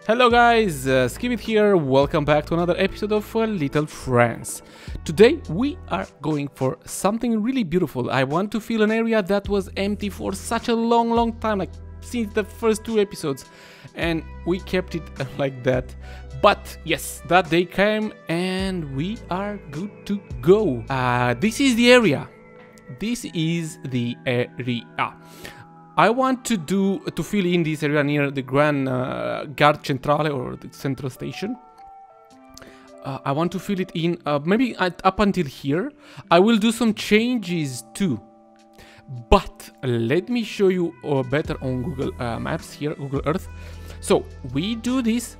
Hello guys, Skibitth here, welcome back to another episode of Little Friends. Today we are going for something really beautiful. I want to fill an area that was empty for such a long time, like since the first two episodes, and we kept it like that. But yes, that day came and we are good to go. This is the area. This is the area. I want to fill in this area near the Grand Gare Centrale, or the central station. I want to fill it in maybe up until here. I will do some changes too. But let me show you better on Google Maps here, Google Earth. So we do this.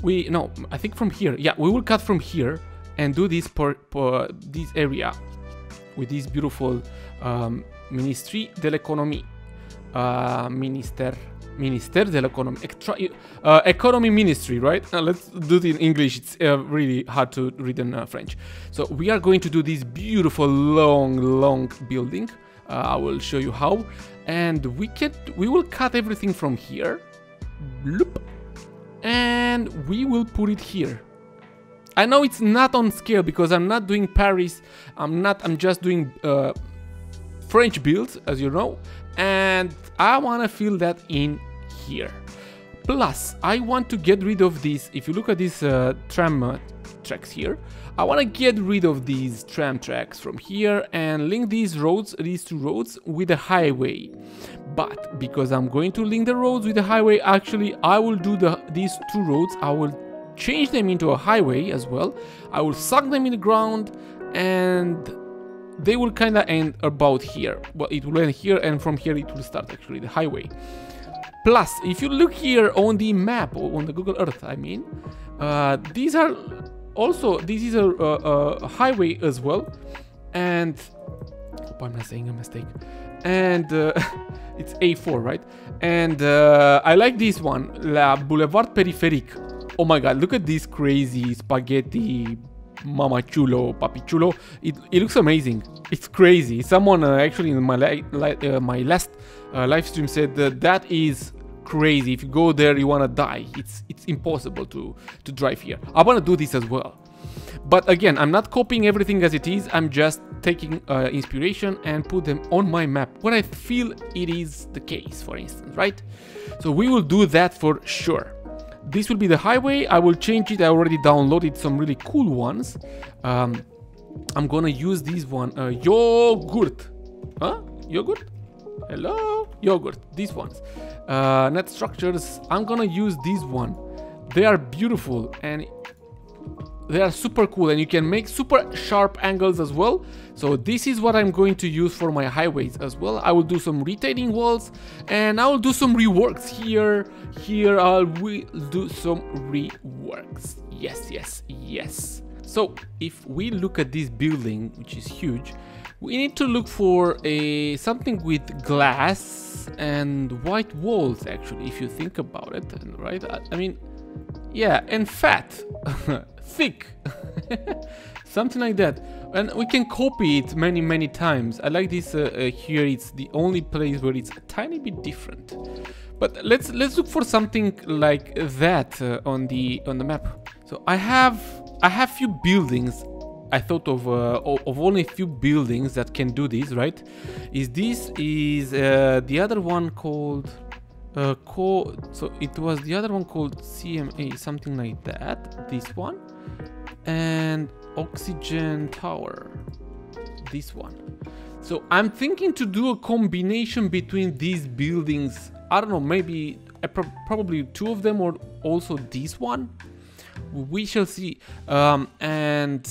I think from here. Yeah, we will cut from here and do this for this area with this beautiful Ministry de l'Economie. Minister dell'Economy, Economy Ministry, right? Let's do it in English. It's really hard to read in French. So we are going to do this beautiful long building. I will show you how, and we will cut everything from here, bloop, and we will put it here. I know it's not on scale because I'm not doing Paris. I'm just doing French builds, as you know. And I want to fill that in here. Plus, I want to get rid of this. If you look at these tram tracks here, I want to get rid of these tram tracks from here and link these two roads with a highway. But because I'm going to link the roads with the highway, actually, I will do these two roads. I will change them into a highway as well. I will suck them in the ground, and they will kind of end about here. Well, it will end here, and from here it will start, actually, the highway. Plus, if you look here on the map, or on the Google Earth, I mean, this is a highway as well. And hope I'm not saying a mistake. And it's A4, right? And I like this one, La Boulevard Périphérique. Oh my god, look at this crazy spaghetti Mama Chulo, Papi Chulo. It looks amazing. It's crazy. Someone actually in my last live stream said that is crazy. If you go there, you wanna die. It's impossible to drive here. I wanna do this as well. But again, I'm not copying everything as it is. I'm just taking inspiration and put them on my map where I feel it is the case, for instance, right? So we will do that for sure. This will be the highway. I will change it. I already downloaded some really cool ones. I'm gonna use this one, yogurt. Huh? Yogurt? Hello? Yogurt. These ones. Net structures. I'm gonna use this one. They are beautiful and they are super cool, and you can make super sharp angles as well. So this is what I'm going to use for my highways as well. I will do some retaining walls, and I will do some reworks here. Here I will do some reworks. Yes. So if we look at this building, which is huge, we need to look for something with glass and white walls, actually, if you think about it, right? I mean, yeah, and fat. Thick. Something like that. And we can copy it many times. I like this here. It's the only place where it's a tiny bit different. But let's look for something like that on the map. So I have few buildings. I thought of only a few buildings that can do this, right? The other one called so it was the other one called CMA, something like that. This one, and Oxygen Tower, this one. So I'm thinking to do a combination between these buildings. I don't know, maybe probably two of them, or also this one. We shall see. And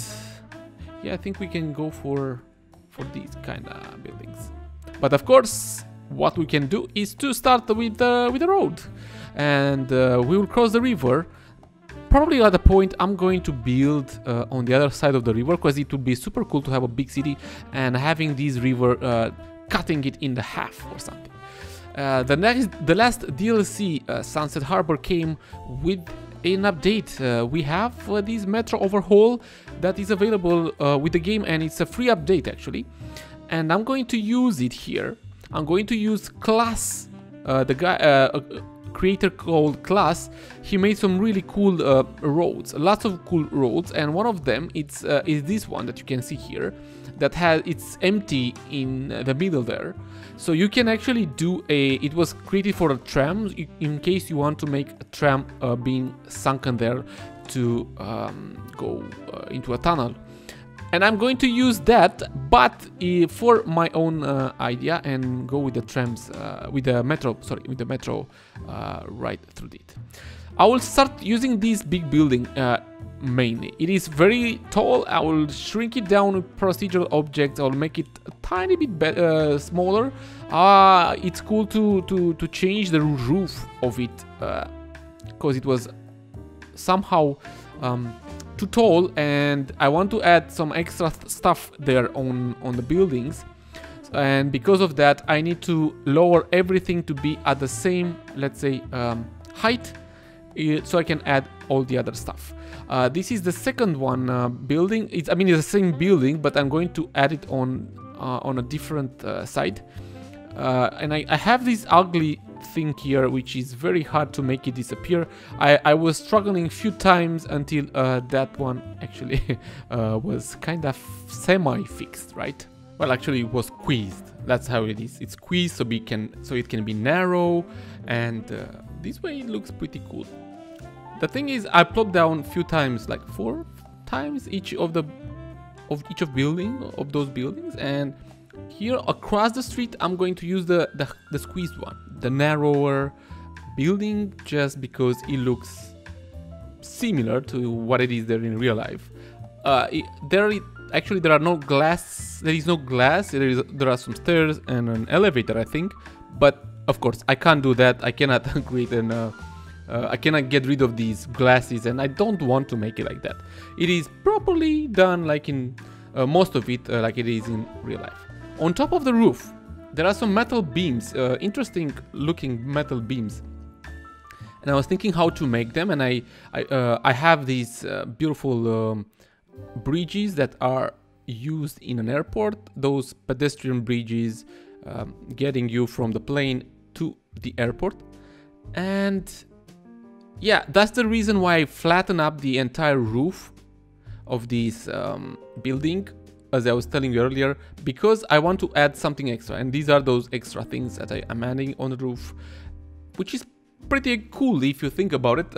yeah, I think we can go for these kind of buildings. But of course, what we can do is to start with the road, and we will cross the river. Probably at a point I'm going to build on the other side of the river, because it would be super cool to have a big city and having this river cutting it in the half or something. The last DLC, Sunset Harbor, came with an update. We have this metro overhaul that is available with the game, and it's a free update actually, and I'm going to use it here. I'm going to use class creator called Class, he made some really cool roads, lots of cool roads, and one of them is this one that you can see here, that it's empty in the middle there. So you can actually do it was created for a tram, in case you want to make a tram being sunken there to go into a tunnel. And I'm going to use that, but for my own idea, and go with the trams, with the metro right through it. I will start using this big building mainly. It is very tall. I will shrink it down with procedural objects. I'll make it a tiny bit smaller. It's cool to change the roof of it, because it was somehow too tall, and I want to add some extra stuff there on the buildings, and because of that I need to lower everything to be at the same, let's say, height, so I can add all the other stuff. This is the second one building. It's the same building, but I'm going to add it on a different side, and I have this ugly thing here, which is very hard to make it disappear. I was struggling a few times until that one actually was kind of semi-fixed, right? Well, actually it was squeezed. That's how it is. It's squeezed so it can be narrow, and this way it looks pretty cool. The thing is, I plopped down a few times, like 4 times each of those buildings, and here across the street I'm going to use the squeezed one, the narrower building, just because it looks similar to what it is there in real life. Actually there are no glass, there is no glass, there are some stairs and an elevator, I think, but of course I can't do that. I cannot create I cannot get rid of these glasses, and I don't want to make it like that. It is properly done, like in most of it, like it is in real life. On top of the roof, there are some metal beams, interesting looking metal beams. And I was thinking how to make them, and I have these beautiful bridges that are used in an airport. Those pedestrian bridges getting you from the plane to the airport. And yeah, that's the reason why I flatten up the entire roof of this building, as I was telling you earlier, because I want to add something extra, and these are those extra things that I am adding on the roof, which is pretty cool if you think about it.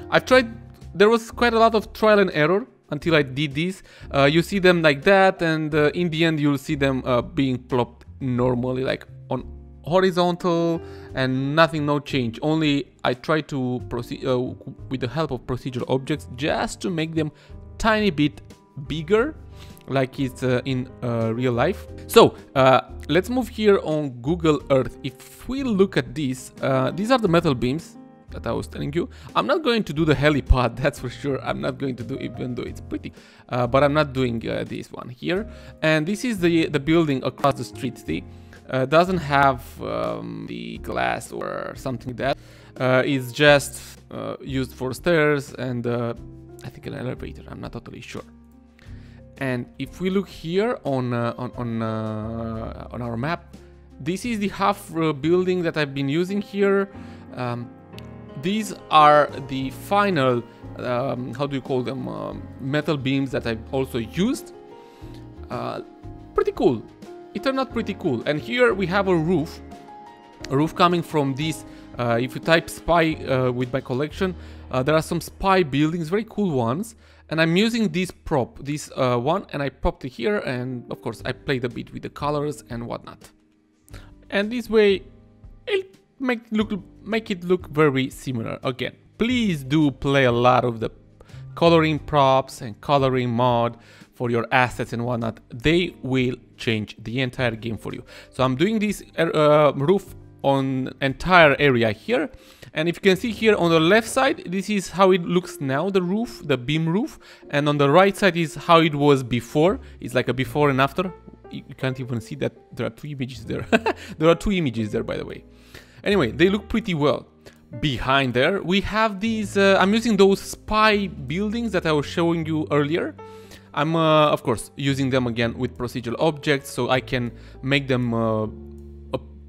I've tried, there was quite a lot of trial and error until I did this. You see them like that, and in the end you'll see them being plopped normally, like on horizontal, and nothing, no change. Only I try to proceed with the help of procedural objects, just to make them tiny bit bigger, like it's in real life. So let's move here on Google Earth. If we look at this, these are the metal beams that I was telling you. I'm not going to do the helipad, that's for sure. I'm not going to do, even though it's pretty, but I'm not doing this one here. And this is the building across the street. See, doesn't have the glass or something like that. It's just used for stairs and I think an elevator. I'm not totally sure. And if we look here on our map, this is the half building that I've been using here. These are the final, how do you call them, metal beams that I've also used. Pretty cool. It turned out pretty cool. And here we have a roof coming from this. If you type spy with my collection, there are some spy buildings, very cool ones. And I'm using this prop, this one, and I propped it here, and of course I played a bit with the colors and whatnot. And this way, it'll make it look very similar. Again, please do play a lot of the coloring props and coloring mod for your assets and whatnot. They will change the entire game for you. So I'm doing this roof on entire area here, and if you can see here on the left side, this is how it looks now, the roof, the beam roof, and on the right side is how it was before. It's like a before and after. You can't even see that there are 2 images there. There are 2 images there, by the way. Anyway, they look pretty well. Behind there we have these I'm using those spy buildings that I was showing you earlier. I'm of course using them again with procedural objects, so I can make them a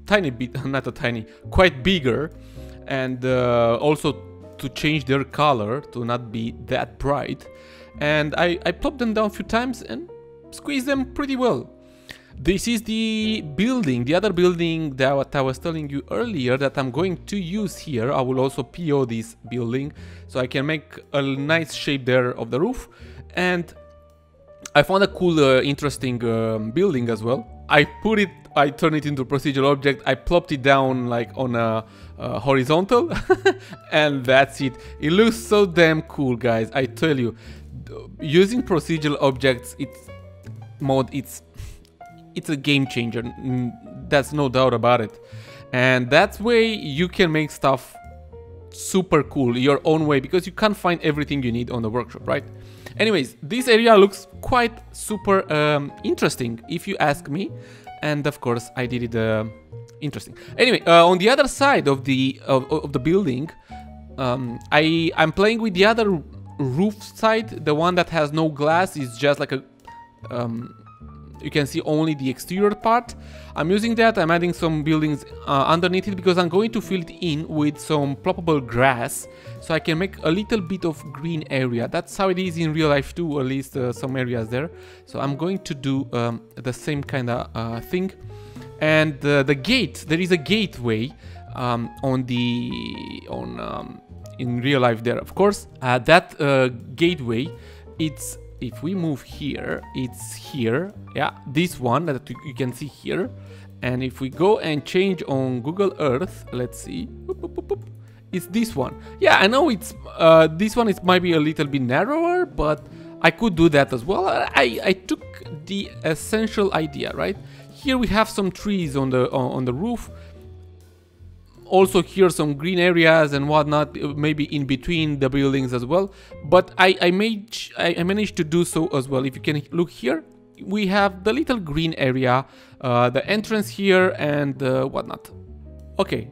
tiny bit, not a tiny, quite bigger. and also to change their color to not be that bright. And I plopped them down a few times and squeezed them pretty well. This is the building, the other building that what I was telling you earlier that I'm going to use here. I will also PO this building so I can make a nice shape there of the roof. And I found a cool, interesting building as well. I turned it into a procedural object. I plopped it down like on a horizontal, and that's it. It looks so damn cool, guys. I tell you, using procedural objects, it's a game changer. That's no doubt about it. And that's way you can make stuff super cool your own way, because you can't find everything you need on the workshop, right? Anyways, this area looks quite super interesting, if you ask me, and of course I did it interesting. Anyway, on the other side of the building, I'm playing with the other roof side, the one that has no glass. Is just like a you can see only the exterior part. I'm using that. I'm adding some buildings underneath it because I'm going to fill it in with some ploppable grass so I can make a little bit of green area. That's how it is in real life too, at least some areas there. So I'm going to do the same kind of thing. And the gate, there is a gateway in real life there, of course. That gateway, it's, if we move here, it's here. Yeah, this one that you can see here. And if we go and change on Google Earth, let's see, it's this one. Yeah, I know it's this one. It might be a little bit narrower, but I could do that as well. I took the essential idea, right? Here we have some trees on the roof. Also here some green areas and whatnot, maybe in between the buildings as well. But I managed to do so as well. If you can look here, we have the little green area, the entrance here and whatnot. Okay,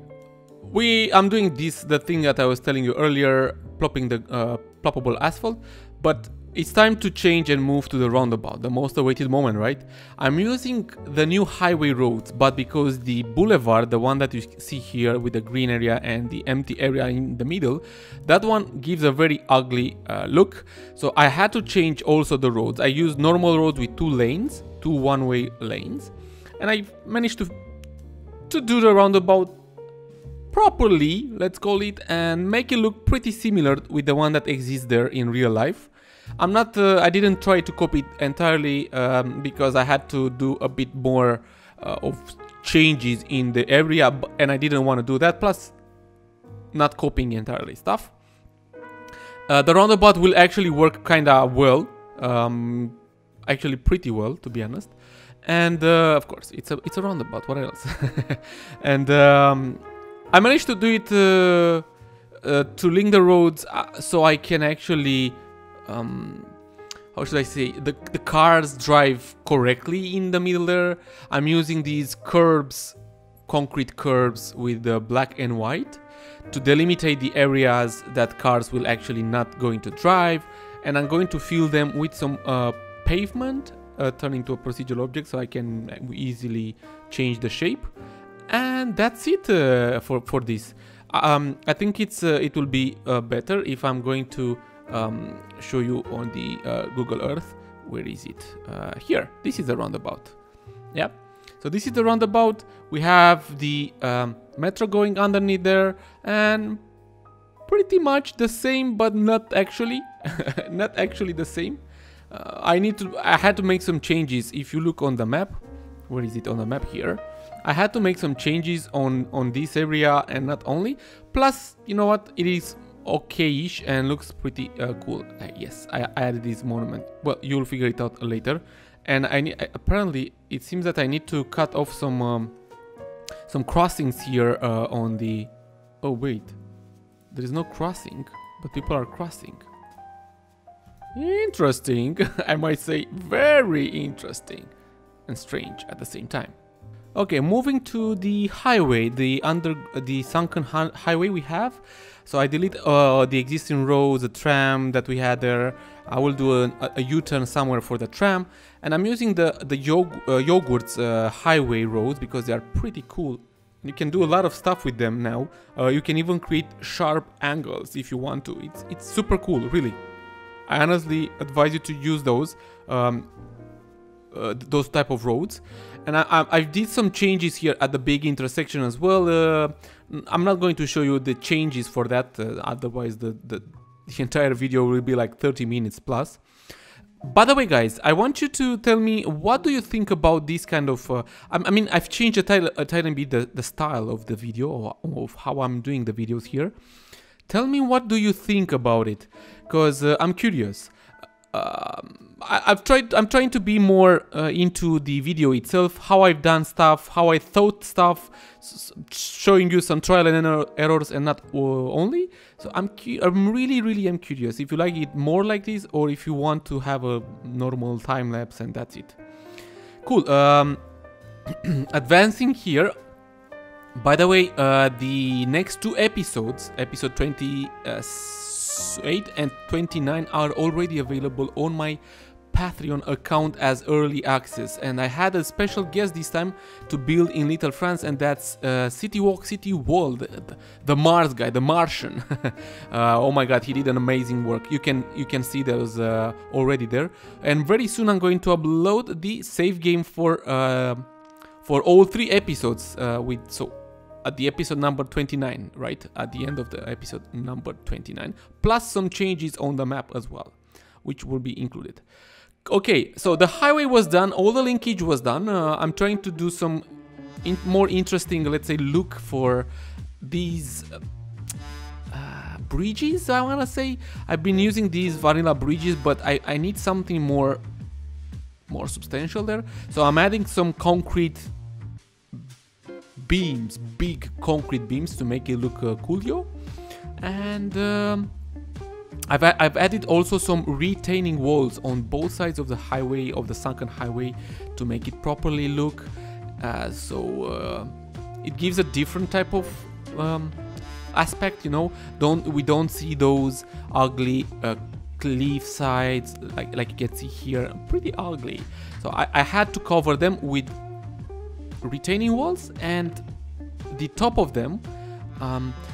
I'm doing the thing that I was telling you earlier, plopping the ploppable asphalt, but it's time to change and move to the roundabout, the most awaited moment, right? I'm using the new highway roads, but because the boulevard, the one that you see here with the green area and the empty area in the middle, that one gives a very ugly look. So I had to change also the roads. I used normal roads with two one-way lanes, and I managed to do the roundabout properly, let's call it, and make it look pretty similar with the one that exists there in real life. I didn't try to copy it entirely because I had to do a bit more of changes in the area, and I didn't want to do that, plus not copying entirely stuff. The roundabout will actually work kinda well, actually pretty well, to be honest. And of course, it's a roundabout, what else? And I managed to do it to link the roads so I can actually how should I say, the cars drive correctly in the middle there. I'm using these curbs, concrete curbs with the black and white to delimitate the areas that cars will actually not going to drive, and I'm going to fill them with some pavement, turn into a procedural object so I can easily change the shape. And that's it for this. I think it will be better if I'm going to show you on the Google Earth. Where is it? Here. This is the roundabout. Yeah. So this is the roundabout. We have the metro going underneath there, and pretty much the same, but not actually. Not actually the same. I had to make some changes. If you look on the map, where is it on the map here? I had to make some changes on this area, and not only. Plus, you know what? It is okay-ish and looks pretty cool. Yes, I added this monument. Well, you'll figure it out later. And apparently it seems that I need to cut off some crossings here on the. Oh wait, there is no crossing, but people are crossing. Interesting. I might say very interesting and strange at the same time. Okay, moving to the highway, the sunken highway we have. So I delete the existing roads, the tram that we had there. I will do a U-turn somewhere for the tram, and I'm using the yogurt's highway roads because they are pretty cool You can do a lot of stuff with them now. You can even create sharp angles if you want to. It's super cool, really. I honestly advise you to use those type of roads. And I did some changes here at the big intersection as well. I'm not going to show you the changes for that, otherwise the entire video will be like 30 minutes plus. By the way, guys, I want you to tell me, what do you think about this kind of... I mean, I've changed a tiny bit the style of the video, of how I'm doing the videos here. Tell me, what do you think about it? Because I'm curious. I'm trying to be more into the video itself, how I've done stuff, how I thought stuff, showing you some trial and errors and not only. So I'm really curious if you like it more like this, or if you want to have a normal time lapse and that's it. Cool. Advancing here. By the way, the next two episodes, episode 28 and 29, are already available on my Patreon account as early access, and I had a special guest this time to build in Little France, and that's City Walk City World, the Mars guy, the Martian. Oh my god, he did an amazing work. You can see those already there, and very soon I'm going to upload the save game for all three episodes so at the episode number 29, right at the end of the episode number 29, plus some changes on the map as well, which will be included. Okay, so the highway was done, all the linkage was done. I'm trying to do some more interesting, let's say, look for these bridges, I want to say. I've been using these vanilla bridges, but I need something more substantial there. So I'm adding some concrete beams, big concrete beams, to make it look coolio. And I've added also some retaining walls on both sides of the highway, of the sunken highway, to make it properly look. So it gives a different type of aspect, you know. We don't see those ugly cliff sides like you can see here, pretty ugly. So I had to cover them with retaining walls, and the top of them,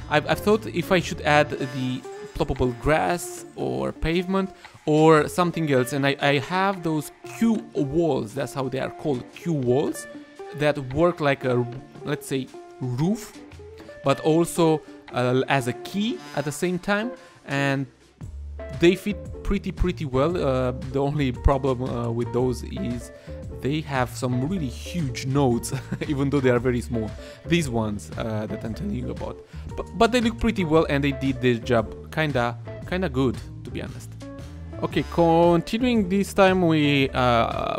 I've thought if I should add the ploppable grass or pavement or something else, and I have those Q walls, that's how they are called, Q walls, that work like a, let's say, roof, but also as a key at the same time, and they fit pretty well. The only problem with those is they have some really huge nodes, even though they are very small. These ones that I'm telling you about, but they look pretty well, and they did their job kinda good, to be honest. Okay, continuing this time, we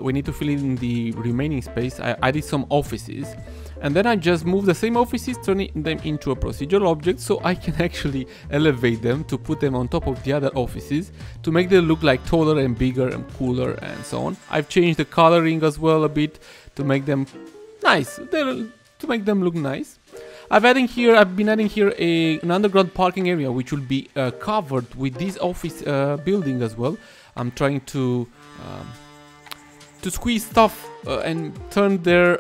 need to fill in the remaining space. I did some offices, and then I just moved the same offices, turning them into a procedural object, so I can actually elevate them to put them on top of the other offices to make them look like taller and bigger and cooler and so on. I've changed the coloring as well a bit to make them nice, to make them look nice. I've been adding here an underground parking area, which will be covered with this office building as well. I'm trying to squeeze stuff and turn their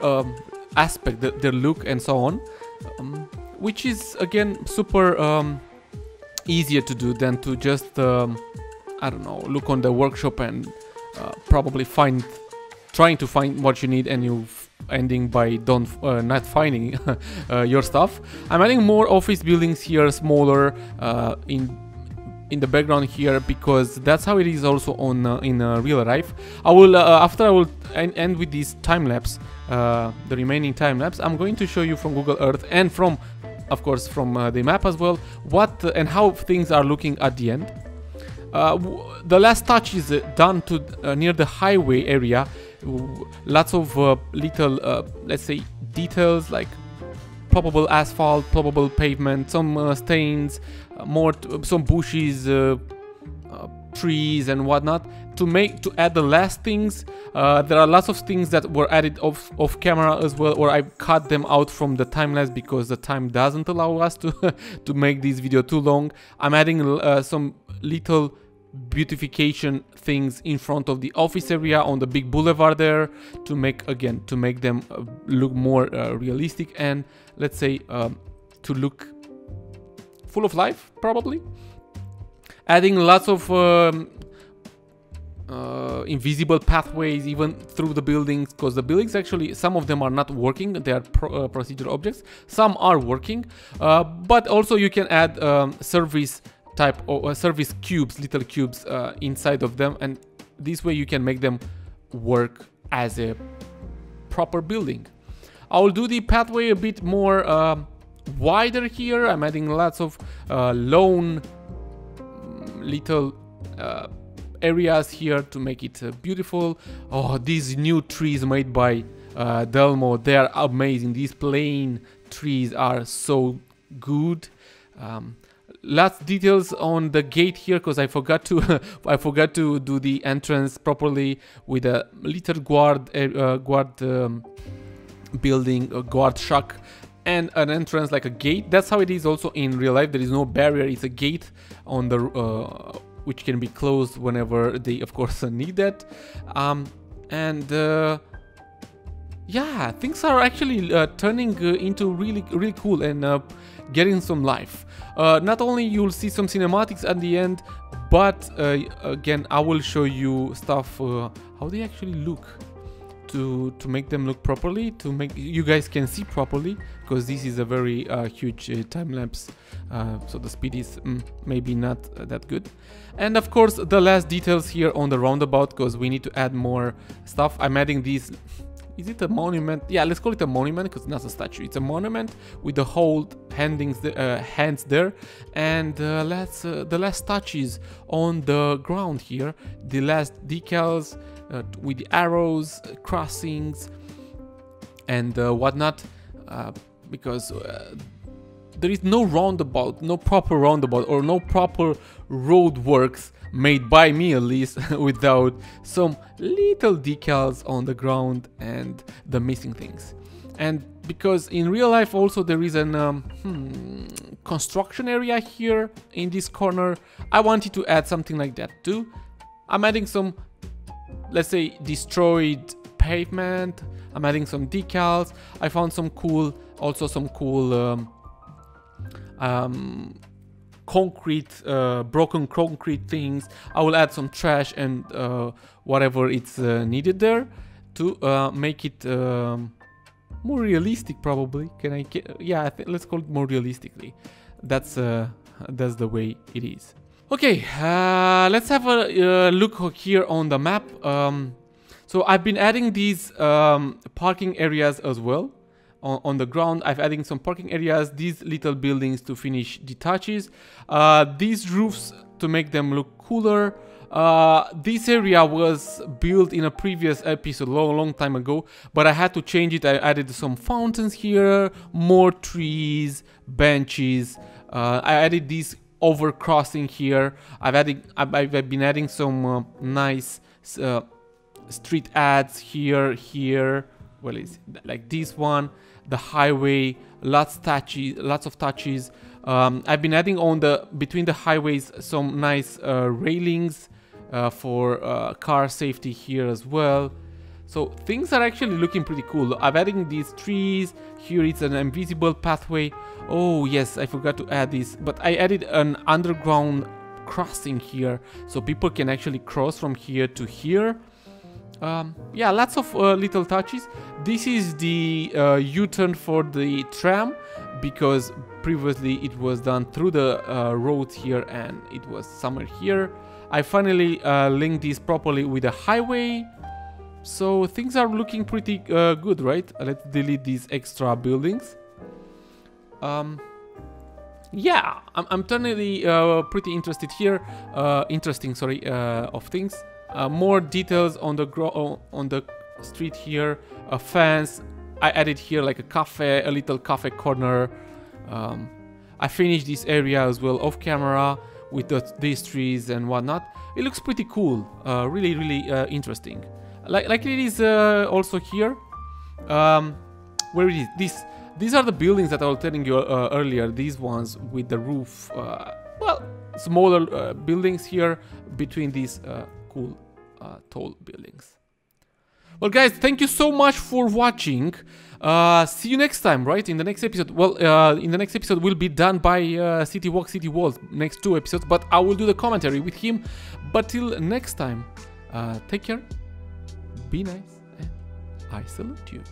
aspect, their look and so on, which is again super easier to do than to just I don't know, look on the workshop and probably trying to find what you need, and you ending by not finding your stuff. I'm adding more office buildings here, smaller, in the background here, because that's how it is also on in real life. I will after I will end with this time lapse, the remaining time lapse, I'm going to show you from Google Earth and from, of course, from the map as well, what and how things are looking at the end. The last touch is done to near the highway area. Lots of little, let's say, details like ploppable asphalt, ploppable pavement, some stains, some bushes, trees and whatnot, to add the last things. There are lots of things that were added off camera as well, or I cut them out from the time lapse because the time doesn't allow us to to make this video too long. I'm adding some little beautification things in front of the office area on the big boulevard there to make them look more realistic, and let's say to look full of life, probably. Adding lots of invisible pathways even through the buildings, because the buildings actually, some of them are not working, they are procedure objects, some are working, but also you can add service type or service cubes, little cubes inside of them, and this way you can make them work as a proper building. I will do the pathway a bit more wider here. I'm adding lots of lone little areas here to make it beautiful. Oh, these new trees made by Delmo, they are amazing. These plain trees are so good. Lots details on the gate here, because I forgot to I forgot to do the entrance properly with a little guard building, a guard shack, and an entrance like a gate. That's how it is also in real life. There is no barrier, it's a gate on the which can be closed whenever they of course need that. Yeah, things are actually turning into really cool and getting some life. Not only you'll see some cinematics at the end, but again I will show you stuff how they actually look to make them look properly, to make you guys can see properly, because this is a very huge time lapse, so the speed is maybe not that good. And of course the last details here on the roundabout, because we need to add more stuff. I'm adding these. Is it a monument? Yeah, let's call it a monument, because it's not a statue. It's a monument with the whole hands there, and the last touches on the ground here. The last decals with the arrows, crossings, and whatnot, because there is no roundabout, no proper roundabout, or no proper road works made by me at least without some little decals on the ground and the missing things. And because in real life also there is an construction area here in this corner, I wanted to add something like that too. I'm adding some, let's say, destroyed pavement. I'm adding some decals. I found some cool, also some cool concrete, broken concrete things. I will add some trash and whatever it's needed there to make it more realistic, probably. Can I get, yeah, let's call it more realistically. That's the way it is. Okay, let's have a look here on the map. So I've been adding these parking areas as well. On the ground, I've adding some parking areas, these little buildings to finish the touches, these roofs to make them look cooler. This area was built in a previous episode long time ago, but I had to change it. I added some fountains here, more trees, benches. I added this overcrossing here. I've been adding some nice street ads here. Well, it's like this one. The highway, lots of touches. I've been adding on between the highways some nice railings for car safety here as well. So things are actually looking pretty cool. I'm adding these trees here. It's an invisible pathway. Oh yes, I forgot to add this, but I added an underground crossing here, so people can actually cross from here to here. Yeah, lots of little touches. This is the U-turn for the tram, because previously it was done through the roads here and it was somewhere here. I finally linked this properly with the highway, so things are looking pretty good, right? Let's delete these extra buildings. Yeah, I'm totally pretty interested here. Of things. More details on the street here. A fence. I added here like a little cafe corner. I finished this area as well off camera with these trees and whatnot. It looks pretty cool. Really interesting. Like it is also here. Where it is? These are the buildings that I was telling you earlier. These ones with the roof. Well, smaller buildings here between these cool tall buildings. Well, guys, thank you so much for watching. See you next time, right? In the next episode. Well, in the next episode will be done by City Walk, City Walls. Next 2 episodes, but I will do the commentary with him. But till next time, take care, be nice, and I salute you.